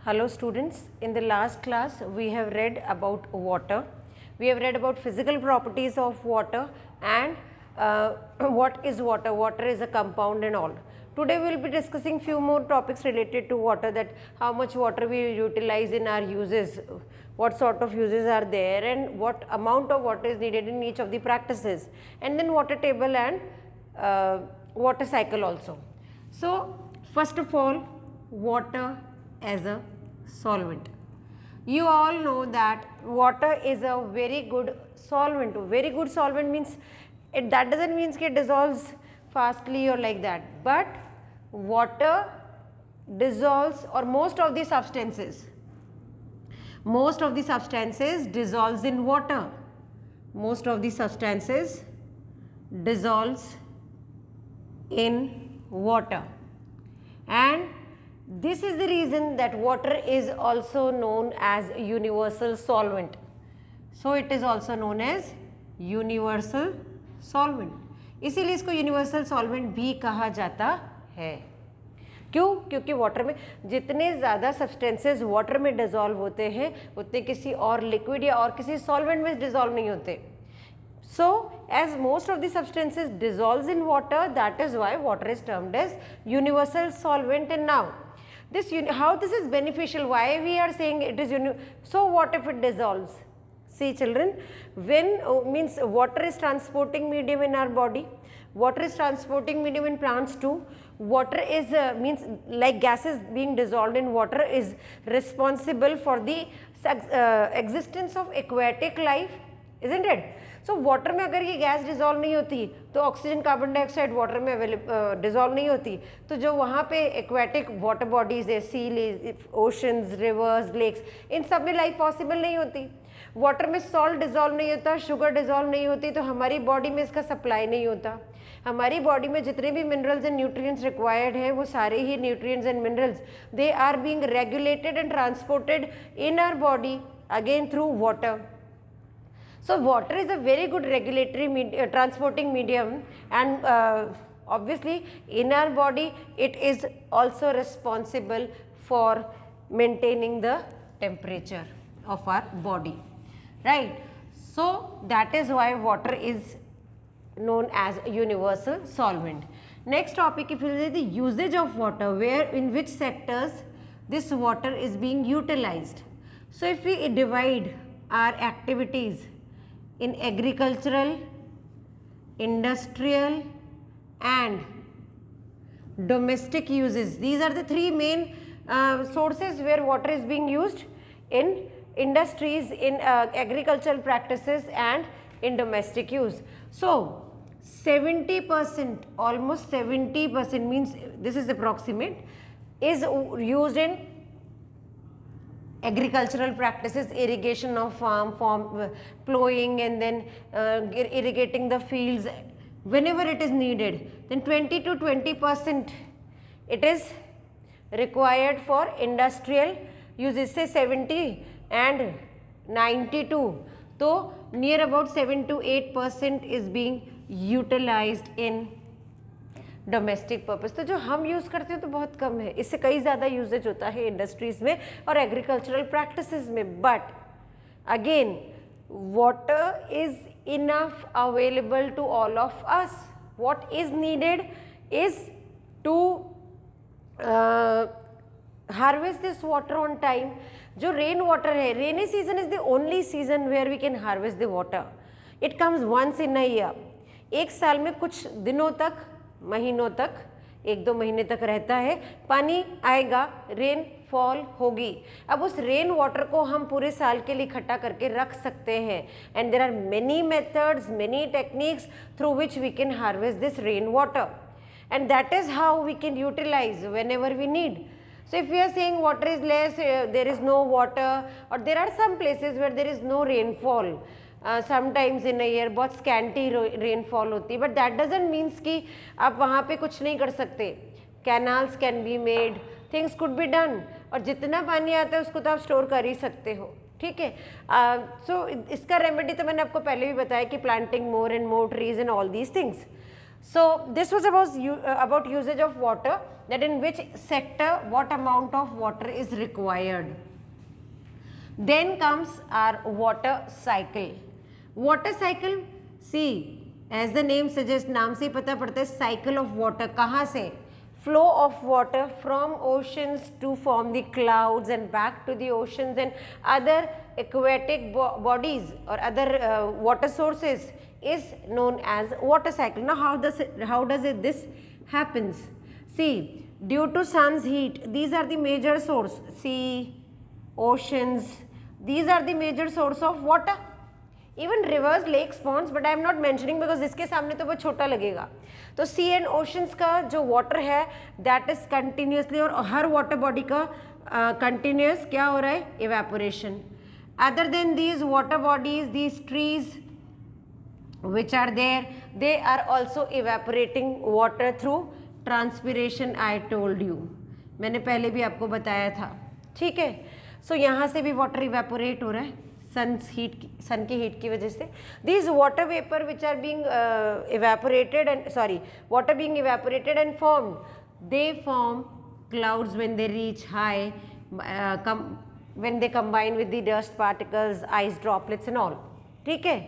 Hello students, in the last class we have read about water. We have read about physical properties of water and what is water. Water is a compound and all. Today we will be discussing few more topics related to water, that how much water we utilize in our uses, what sort of uses are there and what amount of water is needed in each of the practices, and then water table and water cycle also. So first of all, water as a solvent. You all know that water is a very good solvent. Very good solvent means that doesn't mean it dissolves fastly or like that, but water dissolves, or most of the substances dissolves in water. Most of the substances dissolves in water, and this is the reason that water is also known as universal solvent. So it is also known as universal solvent. इसीलिए इसको universal solvent भी कहा जाता है. क्यों? क्योंकि water में जितने ज़्यादा सब्सटेंसेस वाटर में डिजॉल्व होते हैं उतने किसी और लिक्विड या और किसी सॉल्वेंट में डिजॉल्व नहीं होते. So as most of the substances dissolves in water, that is why water is termed as universal solvent. And now this how this is beneficial, why we are saying it is so what if it dissolves? See children, when means water is transporting medium in our body, water is transporting medium in plants too. Water is means like gases being dissolved in water is responsible for the existence of aquatic life, isn't it? So water में अगर ये gas dissolve नहीं होती तो oxygen carbon dioxide water में dissolve नहीं होती, तो जो वहाँ पे एक्वेटिक वाटर बॉडीज़ है, सी, ओशंस, रिवर्स, लेक्स, इन सब में लाइफ पॉसिबल नहीं होती. वाटर में सॉल्ट डिज़ोल्व नहीं होता, शुगर डिज़ोल्व नहीं होती, तो हमारी बॉडी में इसका सप्लाई नहीं होता. हमारी बॉडी में जितने भी मिनरल्स एंड न्यूट्रिएंट्स रिक्वायर्ड हैं वो सारे ही nutrients and minerals they are being regulated and transported in our body again through water. So water is a very good regulatory transporting medium, and obviously in our body it is also responsible for maintaining the temperature of our body, right? So that is why water is known as universal solvent. Next topic, if you say the usage of water, where in which sectors this water is being utilized. So if we divide our activities in agricultural, industrial and domestic uses, these are the three main sources where water is being used: in industries, in agricultural practices and in domestic use. So 70%, almost 70% means this is approximate, is used in agricultural practices, irrigation of farm, plowing and then irrigating the fields whenever it is needed. Then 20 to 20% it is required for industrial uses, say 70 and 92. So near about 7 to 8% is being utilized in domestic purpose. तो जो हम use करते हैं तो बहुत कम है, इससे कई ज़्यादा यूजेज होता है इंडस्ट्रीज़ में और एग्रीकल्चरल प्रैक्टिसेस में. But again water is enough available to all of us. What is needed is to harvest this water on time. जो रेन वाटर है, rainy season is the only season where we can harvest the water. It comes once in a year. एक साल में कुछ दिनों तक, महीनों तक, 1-2 महीने तक रहता है, पानी आएगा, रेन फॉल होगी. अब उस रेन वाटर को हम पूरे साल के लिए इकट्ठा करके रख सकते हैं. And there are many methods, many techniques through which we can harvest this rain water, and that is how we can utilize whenever we need. So if we are saying water is less, there is no water, or there are some places where there is no rainfall, sometimes in a year बहुत scanty rainfall होती है, but that doesn't means कि आप वहाँ पे कुछ नहीं कर सकते. Canals can be made, things could be done, और जितना पानी आता है उसको तो आप स्टोर कर ही सकते हो. ठीक है. सो इसका रेमेडी तो मैंने आपको पहले भी बताया कि planting more and more trees and all these things. So this was about usage of water, that in which sector what amount of water is required. Then comes our water cycle. Water cycle, see as the name suggests, नाम से ही पता पड़ता है cycle of water. कहाँ से? Flow of water from oceans to form the clouds and back to the oceans and other aquatic bodies or other water sources is known as water cycle. Now how does this happens? See, due to sun's heat, these are the major source. Sea, oceans, these are the major source of water. Even rivers, lakes, ponds, but I am not mentioning because इसके सामने तो वो छोटा लगेगा. तो sea and oceans का जो water है that is continuously, और हर water body का continuous क्या हो रहा है? Evaporation. Other than these water bodies, these trees which are there, they are also evaporating water through transpiration. I told you, मैंने पहले भी आपको बताया था, ठीक है. सो यहाँ से भी वाटर इवेपोरेट हो रहा है सन की हीट की वजह से. These water vapour which are being evaporated and water being evaporated and formed, they form clouds when they reach high, when they combine with the dust particles, ice droplets and all, ठीक है.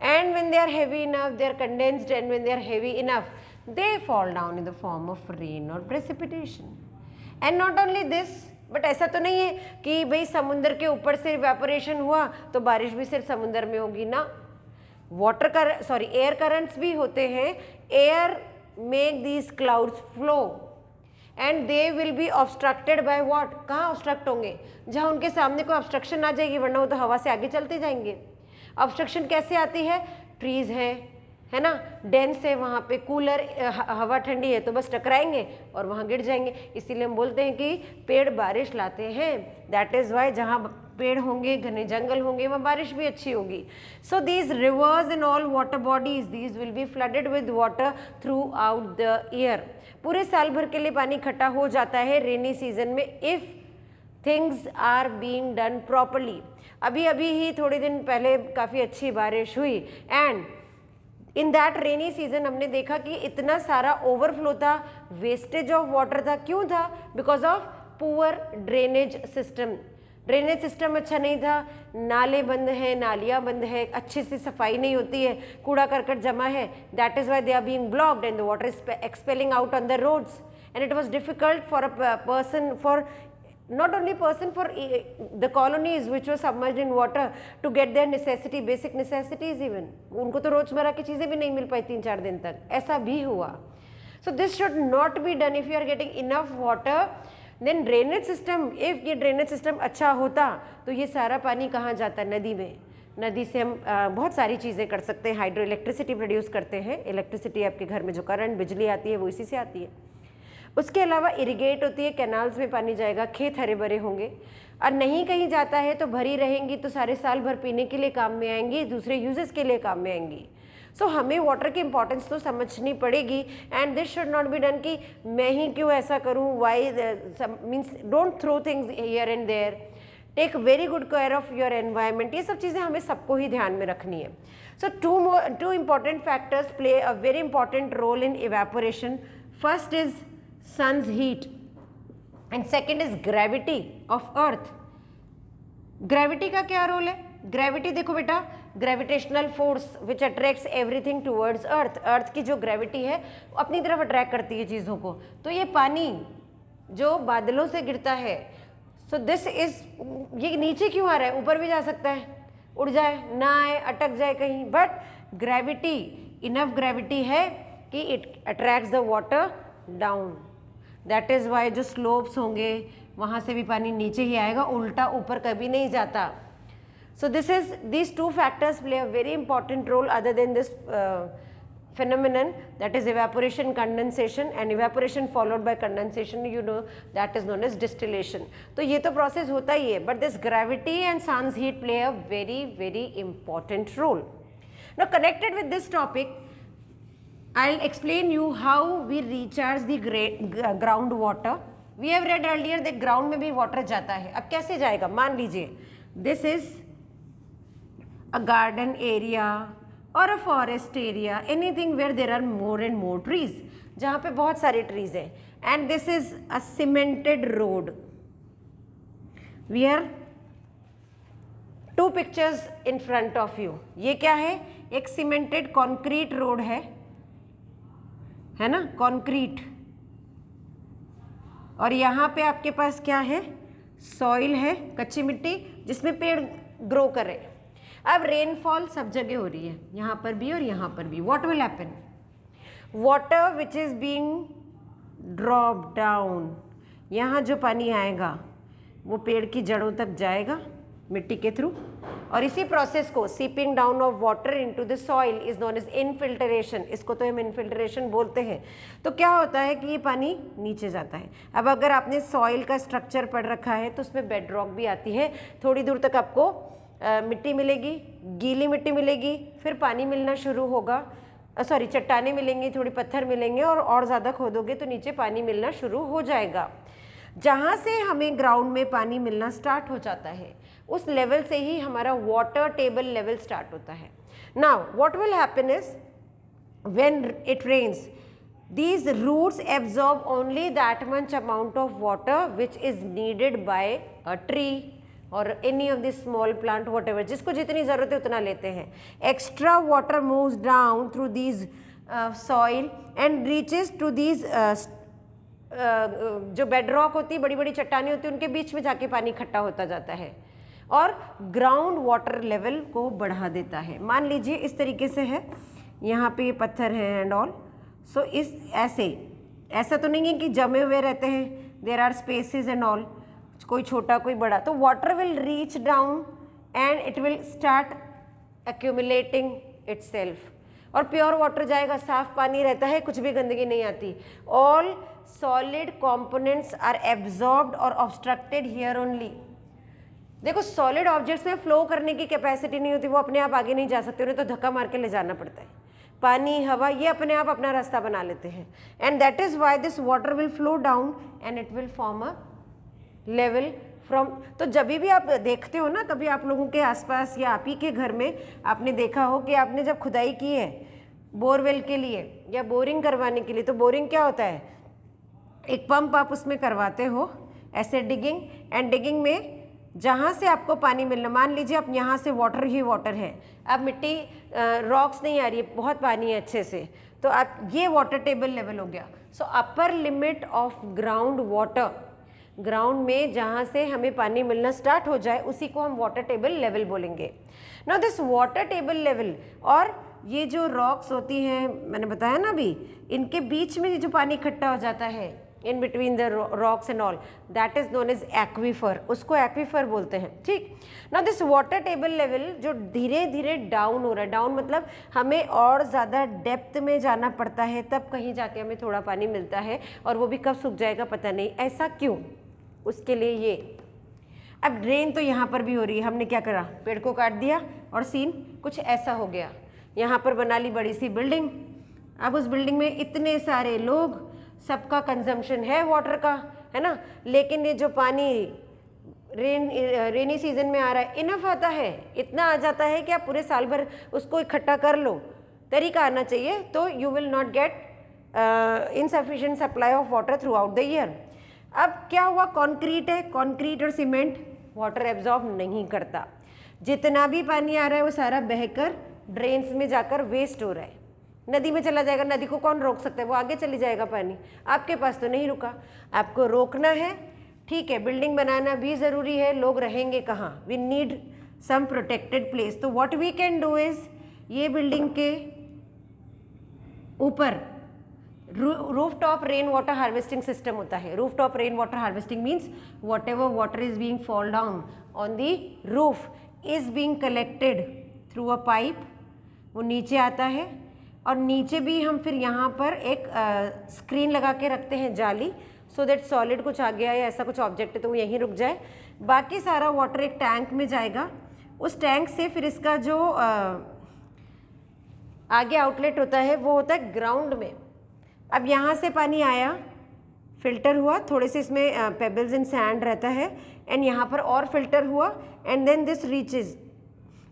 And when they are heavy enough, they are condensed, and when they are heavy enough, they fall down in the form of rain or precipitation. And not only this, but ऐसा तो नहीं है कि भाई समुद्र के ऊपर से इवेपोरेशन हुआ तो बारिश भी सिर्फ समुद्र में होगी ना. एयर करंट्स भी होते हैं. Air make these clouds flow and they will be obstructed by what. कहाँ ऑब्स्ट्रक्ट होंगे? जहाँ उनके सामने कोई ऑब्स्ट्रक्शन आ जाएगी, वरना वो तो हवा से आगे चलते जाएंगे. ऑब्स्ट्रक्शन कैसे आती है? ट्रीज है ना, डेंस है, वहाँ पे कूलर, हवा ठंडी है तो बस टकराएंगे और वहाँ गिर जाएंगे. इसीलिए हम बोलते हैं कि पेड़ बारिश लाते हैं. दैट इज़ वाई जहाँ पेड़ होंगे, घने जंगल होंगे, वहाँ बारिश भी अच्छी होगी. So these rivers and all water bodies, these will be flooded with water throughout the year. पूरे साल भर के लिए पानी इकट्ठा हो जाता है रेनी सीजन में if things are being done properly. अभी ही थोड़े दिन पहले काफ़ी अच्छी बारिश हुई and in that rainy season हमने देखा कि इतना सारा ओवरफ्लो था, वेस्टेज ऑफ वाटर था. क्यों था? Because of poor drainage system. Drainage system अच्छा नहीं था, नाले बंद हैं, नालियाँ बंद है, अच्छे से सफाई नहीं होती है, कूड़ा करकट जमा है. That is why they are being blocked and the water is expelling out on the roads and it was difficult for a person, for not only person, for the colonies which were submerged in water to get their necessity, basic necessities even. उनको तो रोजमर्रा की चीज़ें भी नहीं मिल पाई 3-4 दिन तक. ऐसा भी हुआ. So this should not be done. If you are getting enough water, then drainage system, if ये drainage system अच्छा होता तो ये सारा पानी कहाँ जाता? नदी में. नदी से हम बहुत सारी चीज़ें कर सकते हैं. हाइड्रो इलेक्ट्रिसिटी प्रोड्यूस करते हैं. इलेक्ट्रिसिटी आपके घर में जो करंट बिजली आती है वो इसी से आती है. उसके अलावा इरिगेट होती है, कैनाल्स में पानी जाएगा, खेत हरे भरे होंगे. और नहीं कहीं जाता है तो भरी रहेंगी तो सारे साल भर पीने के लिए काम में आएंगी, दूसरे यूजेस के लिए काम में आएंगी. सो हमें वाटर की इंपॉर्टेंस तो समझनी पड़ेगी and this should not be done कि मैं ही क्यों ऐसा करूँ. Why means don't throw things here and there. Take very good care of your environment. ये सब चीज़ें हमें सबको ही ध्यान में रखनी है. सो to important factors play a very important role in evaporation. First is sun's heat and second is gravity of earth. gravity का क्या रोल है? gravity देखो बेटा, gravitational force which attracts everything towards earth. earth की जो gravity है वो अपनी तरफ अट्रैक्ट करती है चीज़ों को. तो ये पानी जो बादलों से गिरता है, so this is, ये नीचे क्यों आ रहा है? ऊपर भी जा सकता है, उड़ जाए, ना आए, अटक जाए कहीं. बट ग्रेविटी, इनफ ग्रेविटी है कि it attracts the water down. That is Y जो स्लोप्स होंगे वहाँ से भी पानी नीचे ही आएगा, उल्टा ऊपर कभी नहीं जाता. सो these two factors play a very important role other than this phenomenon, that is evaporation, condensation, and evaporation followed by condensation, you know, that is known as distillation. तो ये तो process होता ही है, but this gravity and sun's heat play a very important role. Now connected with this topic, I'll explain you how we recharge the groundwater. We have read earlier that ground में भी water जाता है. अब कैसे जाएगा? मान लीजिए this is a garden area और a forest area, anything where there are more and more trees, जहाँ पे बहुत सारे ट्रीज हैं. And this is a cemented road. We are two pictures in front of you. ये क्या है? एक सीमेंटेड कॉन्क्रीट रोड है ना, कॉन्क्रीट. और यहाँ पे आपके पास क्या है? सॉइल है, कच्ची मिट्टी, जिसमें पेड़ ग्रो करे. अब रेनफॉल सब जगह हो रही है, यहाँ पर भी और यहाँ पर भी. What will happen? Water which is being drop down, यहाँ जो पानी आएगा वो पेड़ की जड़ों तक जाएगा मिट्टी के थ्रू, और इसी प्रोसेस को seeping down of water into the soil is known as infiltration. इसको तो हम इनफिल्ट्रेशन बोलते हैं. तो क्या होता है कि ये पानी नीचे जाता है. अब अगर आपने सॉइल का स्ट्रक्चर पढ़ रखा है तो उसमें बेड रॉक भी आती है. थोड़ी दूर तक आपको मिट्टी मिलेगी, गीली मिट्टी मिलेगी, फिर पानी मिलना शुरू होगा, सॉरी चट्टानें मिलेंगी, थोड़ी पत्थर मिलेंगे, और ज़्यादा खोदोगे तो नीचे पानी मिलना शुरू हो जाएगा. जहाँ से हमें ग्राउंड में पानी मिलना स्टार्ट हो जाता है उस लेवल से ही हमारा वाटर टेबल लेवल स्टार्ट होता है. Now what will happen is when it rains, these roots absorb only that much amount of water which is needed by a tree or any of the small plant whatever, जिसको जितनी ज़रूरत है उतना लेते हैं. Extra water moves down through these soil and reaches to these जो bed rock होती है, बड़ी बड़ी चट्टानें होती है, उनके बीच में जाके पानी इकट्ठा होता जाता है और ग्राउंड वाटर लेवल को बढ़ा देता है. मान लीजिए इस तरीके से है, यहाँ पे ये पत्थर है एंड ऑल. सो इस ऐसा तो नहीं है कि जमे हुए रहते हैं, there are spaces and all, कोई छोटा कोई बड़ा. तो water will reach down and it will start accumulating itself, और प्योर वाटर जाएगा, साफ पानी रहता है, कुछ भी गंदगी नहीं आती. All solid components are absorbed और ऑब्स्ट्रक्टेड हियर ओनली. देखो सॉलिड ऑब्जेक्ट्स में फ्लो करने की कैपेसिटी नहीं होती, वो अपने आप आगे नहीं जा सकते, उन्हें तो धक्का मार के ले जाना पड़ता है. पानी, हवा, ये अपने आप अपना रास्ता बना लेते हैं. And that is why this water will flow down and it will form a level from. तो जब भी आप देखते हो ना, कभी आप लोगों के आसपास या आप ही के घर में आपने देखा हो कि आपने जब खुदाई की है बोरवेल के लिए या बोरिंग करवाने के लिए, तो बोरिंग क्या होता है? एक पंप आप उसमें करवाते हो, ऐसे डिगिंग, एंड डिगिंग में जहाँ से आपको पानी मिलना, मान लीजिए आप यहाँ से वाटर ही वाटर है, अब मिट्टी रॉक्स नहीं आ रही है, बहुत पानी है अच्छे से, तो आप ये वाटर टेबल लेवल हो गया. सो upper limit of ground water, ground में जहाँ से हमें पानी मिलना स्टार्ट हो जाए उसी को हम वाटर टेबल लेवल बोलेंगे. Now this water table level, और ये जो रॉक्स होती हैं मैंने बताया ना अभी, इनके बीच में जो पानी इकट्ठा हो जाता है in between the rocks and all, that is known as aquifer, उसको एक्वीफर बोलते हैं. ठीक. Now this water table level जो धीरे धीरे डाउन हो रहा है, डाउन मतलब हमें और ज़्यादा डेप्थ में जाना पड़ता है, तब कहीं जाके हमें थोड़ा पानी मिलता है, और वो भी कब सूख जाएगा पता नहीं. ऐसा क्यों? उसके लिए ये, अब ड्रेन तो यहाँ पर भी हो रही है, हमने क्या करा, पेड़ को काट दिया और सीन कुछ ऐसा हो गया. यहाँ पर बना ली बड़ी सी बिल्डिंग, अब उस बिल्डिंग में इतने सारे लोग, सबका कंजम्पशन है वाटर का, है ना, लेकिन ये जो पानी रेनी सीजन में आ रहा है इनफ आता है, इतना आ जाता है कि आप पूरे साल भर उसको इकट्ठा कर लो. तरीका आना चाहिए, तो you will not gate insufficient supply of water throughout the year. अब क्या हुआ, कंक्रीट है, कंक्रीट और सीमेंट वाटर एब्जॉर्ब नहीं करता, जितना भी पानी आ रहा है वो सारा बहकर ड्रेन्स में जाकर वेस्ट हो रहा है, नदी में चला जाएगा. नदी को कौन रोक सकता है, वो आगे चली जाएगा पानी, आपके पास तो नहीं रुका. आपको रोकना है, ठीक है, बिल्डिंग बनाना भी ज़रूरी है, लोग रहेंगे कहाँ, we need some protected place. तो what we can do is, ये बिल्डिंग के ऊपर roof top rain water harvesting system होता है. Roof top rain water harvesting means what ever water is being fall down on the roof is being collected through a pipe, वो नीचे आता है, और नीचे भी हम फिर यहाँ पर एक स्क्रीन लगा के रखते हैं, जाली, सो दैट सॉलिड कुछ आ गया या ऐसा कुछ ऑब्जेक्ट है तो वो यहीं रुक जाए. बाकी सारा वाटर एक टैंक में जाएगा, उस टैंक से फिर इसका जो आगे आउटलेट होता है वो होता है ग्राउंड में. अब यहाँ से पानी आया, फिल्टर हुआ, थोड़े से इसमें पेबल्स एंड सैंड रहता है, एंड यहाँ पर और फिल्टर हुआ, एंड देन दिस रीचेज.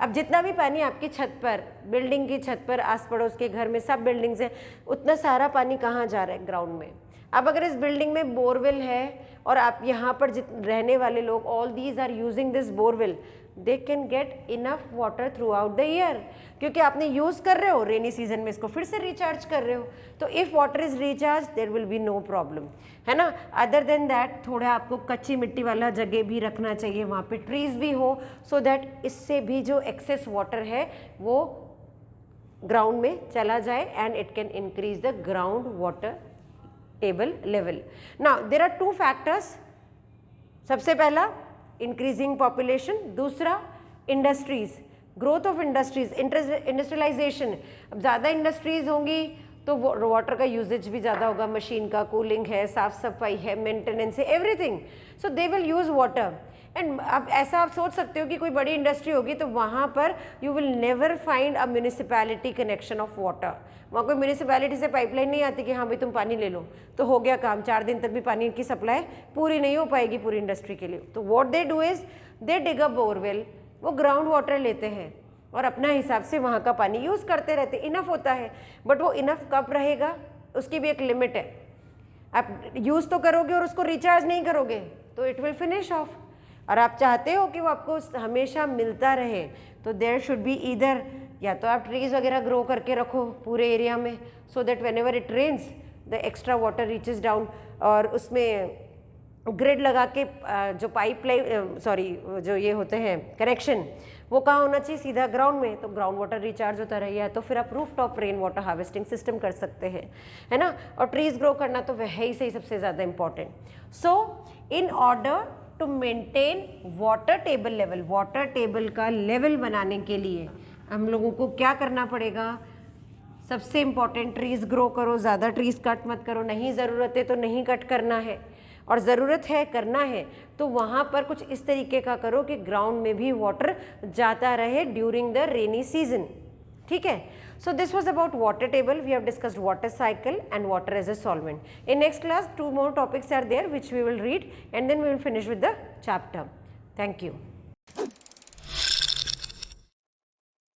अब जितना भी पानी आपकी छत पर, बिल्डिंग की छत पर, आस पड़ोस के घर में, सब बिल्डिंग्स हैं, उतना सारा पानी कहाँ जा रहा है? ग्राउंड में। अब अगर इस बिल्डिंग में बोरवेल है और आप यहाँ पर रहने वाले लोग, all these are using this borewell, they can get enough water throughout the year, क्योंकि आपने यूज़ कर रहे हो, रेनी सीजन में इसको फिर से रिचार्ज कर रहे हो, तो if water is recharge there will be no problem, है ना। अदर देन दैट थोड़ा आपको कच्ची मिट्टी वाला जगह भी रखना चाहिए, वहाँ पे ट्रीज़ भी हो, सो दैट इससे भी जो एक्सेस वाटर है वो ग्राउंड में चला जाए and it can increase the ground water table level. Now there are two factors, सबसे पहला इंक्रीजिंग पॉपुलेशन, दूसरा industries, growth of industries, industrialization. अब ज़्यादा इंडस्ट्रीज होंगी तो वाटर का यूजेज भी ज़्यादा होगा, मशीन का, कूलिंग है, साफ सफाई है, मेंटेनेंस है, everything, so they will use water. And अब ऐसा आप सोच सकते हो कि कोई बड़ी इंडस्ट्री होगी तो वहाँ पर you will never find a municipality connection of water, वहाँ कोई म्यूनिसिपैलिटी से पाइपलाइन नहीं आती कि हाँ भाई तुम पानी ले लो तो हो गया काम, 4 दिन तक भी पानी की सप्लाई पूरी नहीं हो पाएगी पूरी इंडस्ट्री के लिए। तो what they do is they dig a borewell, वो ग्राउंड वाटर लेते हैं और अपना हिसाब से वहाँ का पानी यूज़ करते रहते, इनफ होता है, बट वो इनफ कब रहेगा उसकी भी एक लिमिट है। आप यूज़ तो करोगे और उसको रिचार्ज नहीं करोगे तो इट विल फिनिश ऑफ, और आप चाहते हो कि वो आपको हमेशा मिलता रहे तो देयर शुड बी ईदर, या तो आप ट्रीज़ वगैरह ग्रो करके रखो पूरे एरिया में, so that whenever it rains the extra water reaches down, और उसमें ग्रिड लगा के जो पाइपलाइन जो ये होते हैं कनेक्शन, वो कहाँ होना चाहिए? सीधा ग्राउंड में, तो ग्राउंड वाटर रिचार्ज होता रहे, या तो फिर आप roof top rain water harvesting system कर सकते हैं, है ना। और ट्रीज़ ग्रो करना तो वह ही सही सबसे ज़्यादा important. So in order to maintain water table level, water table का लेवल बनाने के लिए हम लोगों को क्या करना पड़ेगा? सबसे इम्पॉर्टेंट, ट्रीज़ ग्रो करो, ज़्यादा ट्रीज़ कट मत करो, नहीं ज़रूरत है तो नहीं कट करना है, और ज़रूरत है करना है तो वहाँ पर कुछ इस तरीके का करो कि ग्राउंड में भी वाटर जाता रहे ड्यूरिंग द रेनी सीजन, ठीक है। So this was about water table, we have discussed water cycle and water as a solvent. In next class 2 more topics are there which we will read and then we will finish with the chapter. Thank you.